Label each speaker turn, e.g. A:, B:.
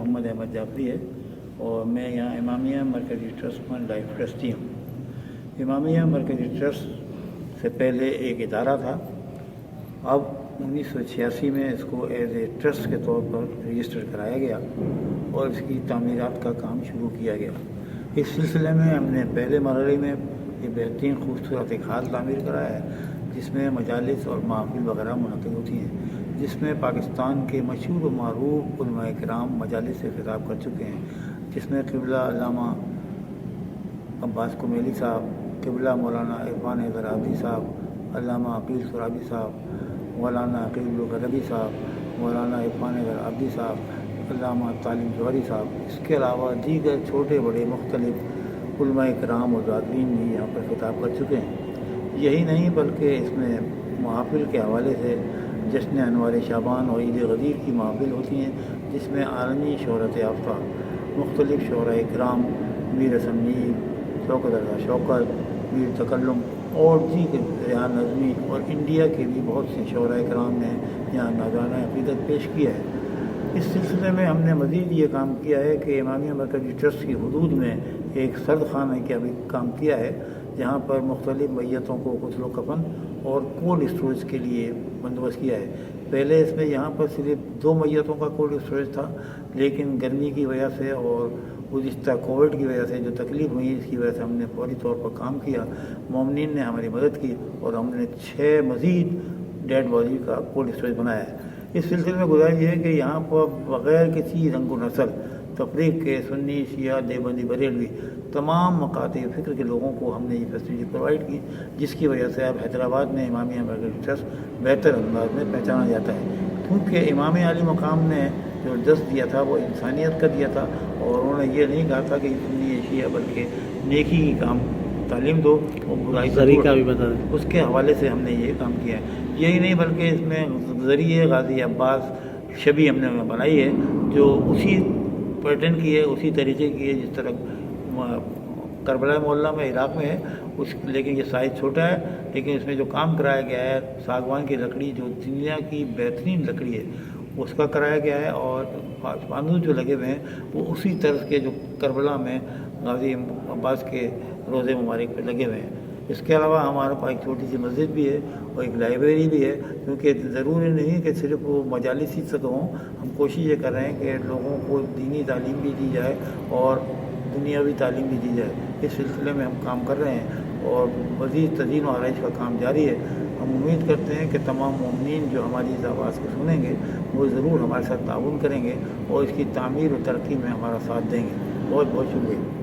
A: मोहम्मद अहमद जाफरी है और मैं यहाँ इमामिया मरकज़ी ट्रस्ट में लाइफ ट्रस्टी हूँ। इमामिया मरकज़ी ट्रस्ट से पहले एक इदारा था, अब 1986 में इसको एज ए ट्रस्ट के तौर पर रजिस्टर कराया गया और इसकी तामीरात का काम शुरू किया गया। इस सिलसिले में हमने पहले मरहले में ये बेहतरीन खूबसूरत एक हाल तामीर कराया है जिसमें मजालिस और महफिल वगैरह मुनक़िद होती हैं, जिसमें पाकिस्तान के मशहूर व मरूफ उलमाए किराम मजालिस से खिताब कर चुके हैं, जिसमें क़िबला अल्लामा अब्बास कुमेली साहब, क़िबला मौलाना इरफान हैदर आबदी साहब, अल्लामा अकील सुराबी साहब, मौलाना अकील गरबी साहब, मौलाना इरफान हैदर आबदी साहब, अल्लामा तालिम जौहरी साहब, इसके अलावा दीगर छोटे बड़े मुख्तलिफ उलमाए किराम और ज़ाकिरीन भी यहाँ पर खिताब कर चुके हैं। यही नहीं बल्कि इसमें महफिल के हवाले से जश्न अनवार शाबान और ईद गदीर की महफिल होती हैं, जिसमें आलमी शोहरत याफ्ता मुख्तलिफ शोहराए किराम मीर हसन मीर, शौकत रज़ा शौकत, मीर तकल्लुम और दीगर रेहान नज़मी और इंडिया के भी बहुत से शोहराए किराम ने यहाँ नाज़राना अक़ीदत पेश किया है। इस सिलसिले में हमने मज़ीद ये काम किया है कि इमामिया मरकज़ी ट्रस्ट की हदूद में एक सर्द खाना का भी काम किया है, जहाँ पर मुख्तलिफ मैयतों को गुस्ल कफन और कोल्ड स्टोरेज के लिए बंदोबस्त किया है। पहले इसमें यहाँ पर सिर्फ 2 मैयतों का कोल्ड स्टोरेज था, लेकिन गर्मी की वजह से और गुज़िश्ता कोविड की वजह से जो तकलीफ़ हुई, इसकी वजह से हमने फौरी तौर पर काम किया। मोमिनीन ने हमारी मदद की और हमने 6 मज़ीद डेड बॉडी का कोल्ड स्टोरेज बनाया है। इस सिलसिले में गुजारिश है कि यहाँ पर बग़ैर किसी रंग व नस्ल तफरीक के सुन्नी, शिया, देवबंदी, बरेलवी तमाम मकाते फ़िक्र के लोगों को हमने ये फैसिलिटी प्रोवाइड की, जिसकी वजह से अब हैदराबाद में इमामिया मरकज़ी ट्रस्ट बेहतर अंदाज में पहचाना जाता है, क्योंकि इमाम आली मकाम ने जो दस्त दिया था वो इंसानियत का दिया था और उन्होंने ये नहीं कहा था कि सुन्नी शिया, बल्कि नेकी की काम तालीम दो और बुराई
B: तरीका भी बता दें।
A: उसके हवाले से हमने ये काम किया है। यही नहीं बल्कि इसमें ज़रिए गाज़ी अब्बास शबी हमने बनाई है, जो उसी पैटर्न की है, उसी तरीके की है जिस तरह करबला मोहल्ला में इराक़ में है उस, लेकिन ये साइज़ छोटा है। लेकिन इसमें जो काम कराया गया है सागवान की लकड़ी, जो दुनिया की बेहतरीन लकड़ी है, उसका कराया गया है और फानूस जो लगे हुए हैं वो उसी तरह के जो करबला में गाज़ी अब्बास के रोज़े मुबारक पे लगे हुए हैं। इसके अलावा हमारे पास एक छोटी सी मस्जिद भी है और एक लाइब्रेरी भी है, क्योंकि ज़रूरी नहीं कि सिर्फ वो मजालिस ही तक हों। हम कोशिश ये कर रहे हैं कि लोगों को दीनी तालीम भी दी जाए और दुनियावी तालीम भी दी जाए। इस सिलसिले में हम काम कर रहे हैं और मज़ीद तज़ीन और आराइश का काम जारी है। हम उम्मीद करते हैं कि तमाम मोमिनीन जो हमारी इस आवाज़ को सुनेंगे वो ज़रूर हमारे साथ ताउन करेंगे और इसकी तामीर और तरक्की में हमारा साथ देंगे। बहुत बहुत शुक्रिया।